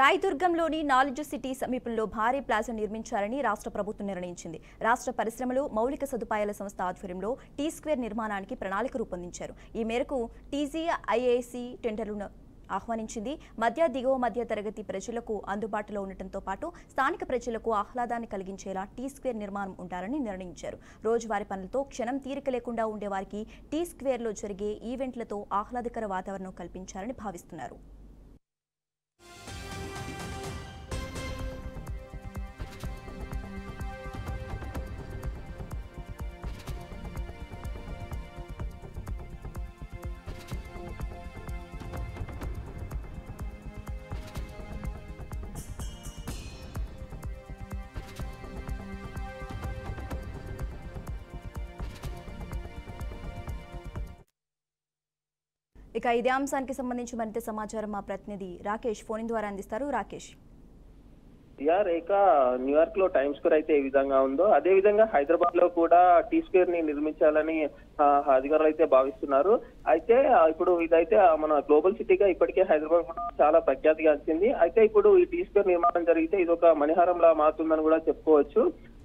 రాయదుర్గంలోని knowledge city సమీపంలో భారీ plaza నిర్మించాలని రాష్ట్ర ప్రభుత్వం నిర్ణయించింది. రాష్ట్ర పరిశ్రమలు మౌలిక సదుపాయాల సంస్థ ఆధ్వర్యంలో టీ స్క్వేర్ నిర్మాణానికి ప్రణాళిక రూపొందించారు. ఈ మేరకు టీజీఐఐసి టెండర్లను ఆహ్వానించింది. మధ్య దిగువ మధ్య తరగతి ప్రజలకు అందుబాటులో ఉండటంతో పాటు స్థానిక ప్రజలకు ఆహ్లాదాన్ని కలిగించేలా టీ స్క్వేర్ నిర్మాణం ఉండాలని నిర్ణయించారు. రోజువారీ పనులతో క్షణం తీరిక లేకుండా ఉండేవారికి టీ స్క్వేర్లో జరిగే ఈవెంట్లతో ఆహ్లాదకర వాతావరణం కల్పించాలని భావిస్తున్నారు. ఇక ఇదే అంశానికి సంబంధించి మరింత సమాచారం మా ప్రతినిధి రాకేష్ ఫోన్ ద్వారా అందిస్తారు. రాకేష్, రేఖ న్యూయార్క్ లో టైమ్ స్క్వేర్ అయితే ఏ విధంగా ఉందో అదే విధంగా హైదరాబాద్ లో కూడా టీ స్క్వేర్ ని నిర్మించాలని అధికారులు అయితే భావిస్తున్నారు. అయితే ఇప్పుడు ఇదైతే మన గ్లోబల్ సిటీగా ఇప్పటికే హైదరాబాద్ చాలా ప్రఖ్యాతిగాంచింది. అయితే ఇప్పుడు ఈ టీ స్క్వేర్ నిర్మాణం జరిగితే ఇది ఒక మణిహారంలా మారుతుందని కూడా చెప్పుకోవచ్చు.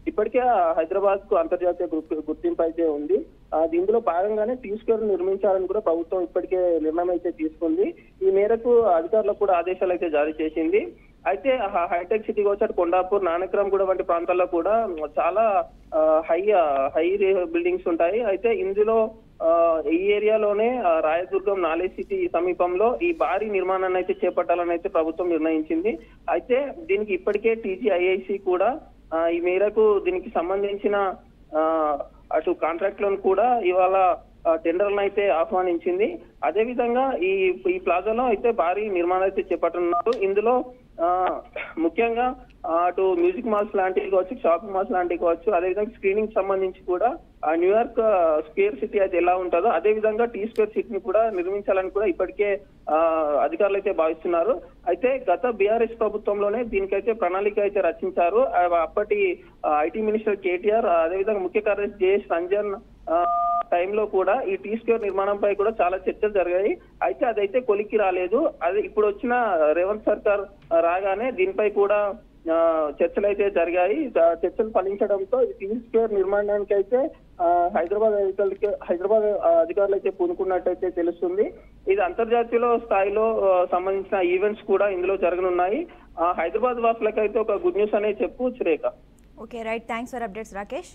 ఇప్పటికే హైదరాబాద్ కు అంతర్జాతీయ గుర్తింపు అయితే ఉంది. ఇందులో భాగంగానే టీ స్క్వేర్ నిర్మించాలని కూడా ప్రభుత్వం ఇప్పటికే నిర్ణయం అయితే తీసుకుంది. ఈ మేరకు అధికారులకు కూడా ఆదేశాలు అయితే జారీ చేసింది. అయితే హైటెక్ సిటీ వచ్చాడు కొండాపూర్, నానక్రామ్ కూడా వంటి ప్రాంతాల్లో కూడా చాలా హై బిల్డింగ్స్ ఉంటాయి. అయితే ఇందులో ఈ ఏరియాలోనే రాయదుర్గం నాలెడ్జ్ సిటీ సమీపంలో ఈ భారీ నిర్మాణాన్ని అయితే చేపట్టాలని అయితే ప్రభుత్వం నిర్ణయించింది. అయితే దీనికి ఇప్పటికే టీజీఐఐసి కూడా ఈ మేరకు దీనికి సంబంధించిన అటు కాంట్రాక్ట్లను కూడా ఇవాళ టెండర్లను అయితే ఆహ్వానించింది. అదే విధంగా ఈ ప్లాజాలో అయితే భారీ నిర్మాణాలు అయితే చేపట్టనున్నారు. ఇందులో ముఖ్యంగా అటు మ్యూజిక్ మాల్స్ లాంటివి కావచ్చు, షాపింగ్ మాల్స్ లాంటివి కావచ్చు, అదేవిధంగా స్క్రీనింగ్ సంబంధించి కూడా న్యూయార్క్ స్క్వేర్ సిటీ అయితే ఎలా ఉంటుందో అదే విధంగా టీ స్క్వేర్ సిటీని కూడా నిర్మించాలని కూడా ఇప్పటికే అధికారులు అయితే భావిస్తున్నారు. అయితే గత బీఆర్ఎస్ ప్రభుత్వంలోనే దీనికైతే ప్రణాళిక అయితే రచించారు. అప్పటి ఐటీ మినిస్టర్ కేటీఆర్, అదేవిధంగా ముఖ్య కార్యదర్శి జేఎస్ రంజన్ టైంలో కూడా ఈ టీ స్క్వేర్ నిర్మాణంపై కూడా చాలా చర్చలు జరిగాయి. అయితే అదైతే కొలిక్కి రాలేదు. అది ఇప్పుడు వచ్చిన రేవంత్ సర్కార్ రాగానే దీనిపై కూడా చర్చలు అయితే జరిగాయి. చర్చలు ఫలించడంతో ఈ టీ స్క్వేర్ నిర్మాణానికి అయితే హైదరాబాద్ అధికారులు అయితే పూనుకున్నట్టయితే తెలుస్తుంది. ఇది అంతర్జాతీయ స్థాయిలో సంబంధించిన ఈవెంట్స్ కూడా ఇందులో జరగనున్నాయి. హైదరాబాద్ వాసులకైతే ఒక గుడ్ న్యూస్ అనేది చెప్పు Rekha. Okay, right. Thanks for updates Rakesh.